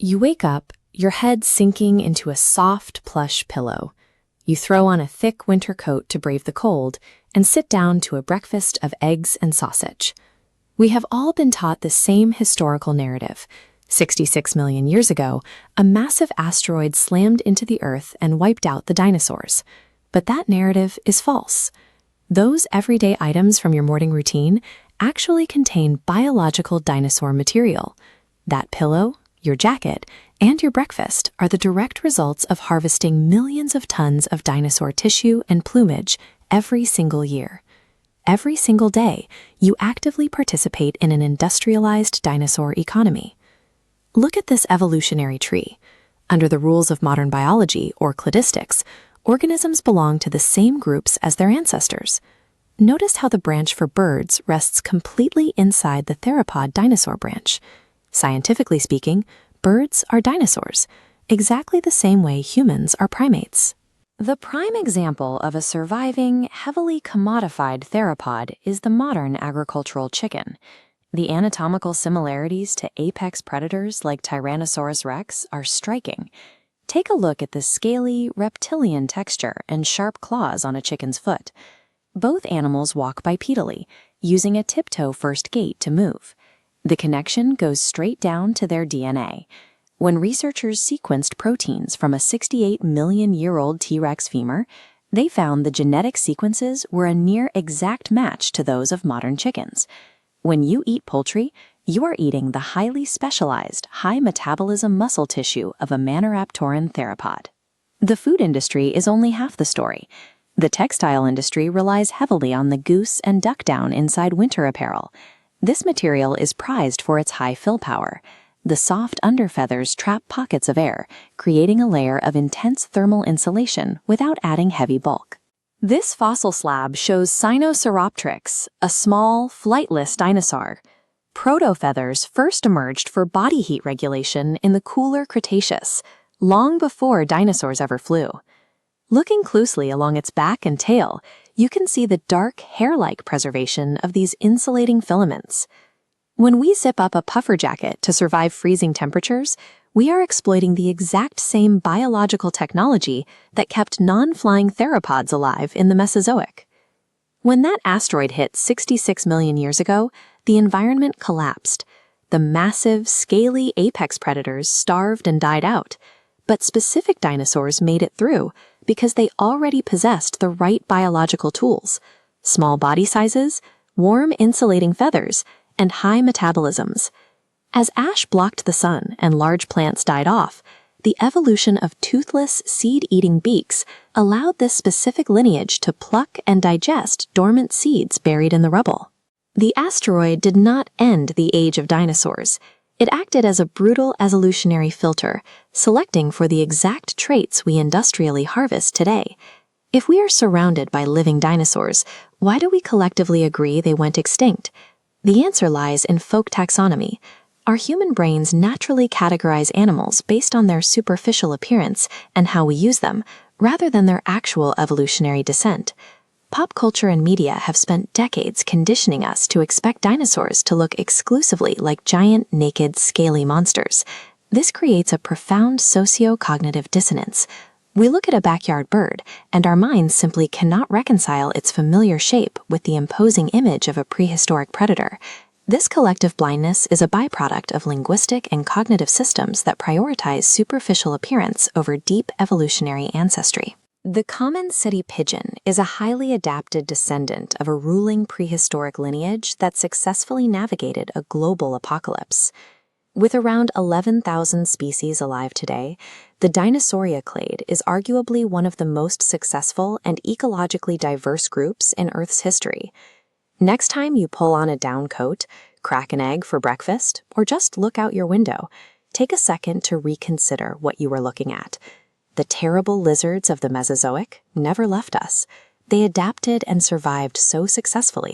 You wake up, your head sinking into a soft, plush pillow. You throw on a thick winter coat to brave the cold and sit down to a breakfast of eggs and sausage. We have all been taught the same historical narrative. 66 million years ago, a massive asteroid slammed into the Earth and wiped out the dinosaurs. But that narrative is false. Those everyday items from your morning routine actually contain biological dinosaur material. That pillow, your jacket, and your breakfast are the direct results of harvesting millions of tons of dinosaur tissue and plumage every single year. Every single day, you actively participate in an industrialized dinosaur economy. Look at this evolutionary tree. Under the rules of modern biology, or cladistics, organisms belong to the same groups as their ancestors. Notice how the branch for birds rests completely inside the theropod dinosaur branch. Scientifically speaking, birds are dinosaurs, exactly the same way humans are primates. The prime example of a surviving, heavily commodified theropod is the modern agricultural chicken. The anatomical similarities to apex predators like Tyrannosaurus rex are striking. Take a look at the scaly, reptilian texture and sharp claws on a chicken's foot. Both animals walk bipedally, using a tiptoe-first gait to move. The connection goes straight down to their DNA. When researchers sequenced proteins from a 68-million-year-old T-Rex femur, they found the genetic sequences were a near exact match to those of modern chickens. When you eat poultry, you are eating the highly specialized, high-metabolism muscle tissue of a Maniraptoran theropod. The food industry is only half the story. The textile industry relies heavily on the goose and duck down inside winter apparel. This material is prized for its high fill power. The soft underfeathers trap pockets of air, creating a layer of intense thermal insulation without adding heavy bulk. This fossil slab shows Sinosauropteryx, a small, flightless dinosaur. Protofeathers first emerged for body heat regulation in the cooler Cretaceous, long before dinosaurs ever flew. Looking closely along its back and tail, you can see the dark, hair-like preservation of these insulating filaments. When we zip up a puffer jacket to survive freezing temperatures, we are exploiting the exact same biological technology that kept non-flying theropods alive in the Mesozoic. When that asteroid hit 66 million years ago, the environment collapsed. The massive, scaly apex predators starved and died out, but specific dinosaurs made it through because they already possessed the right biological tools: small body sizes, warm insulating feathers, and high metabolisms. As ash blocked the sun and large plants died off, the evolution of toothless, seed-eating beaks allowed this specific lineage to pluck and digest dormant seeds buried in the rubble. The asteroid did not end the age of dinosaurs. It acted as a brutal evolutionary filter, selecting for the exact traits we industrially harvest today. If we are surrounded by living dinosaurs, why do we collectively agree they went extinct? The answer lies in folk taxonomy. Our human brains naturally categorize animals based on their superficial appearance and how we use them, rather than their actual evolutionary descent. Pop culture and media have spent decades conditioning us to expect dinosaurs to look exclusively like giant, naked, scaly monsters. This creates a profound socio-cognitive dissonance. We look at a backyard bird, and our minds simply cannot reconcile its familiar shape with the imposing image of a prehistoric predator. This collective blindness is a byproduct of linguistic and cognitive systems that prioritize superficial appearance over deep evolutionary ancestry. The common city pigeon is a highly adapted descendant of a ruling prehistoric lineage that successfully navigated a global apocalypse. With around 11,000 species alive today, the Dinosauria clade is arguably one of the most successful and ecologically diverse groups in Earth's history. Next time you pull on a down coat, crack an egg for breakfast, or just look out your window, take a second to reconsider what you were looking at. The terrible lizards of the Mesozoic never left us. They adapted and survived so successfully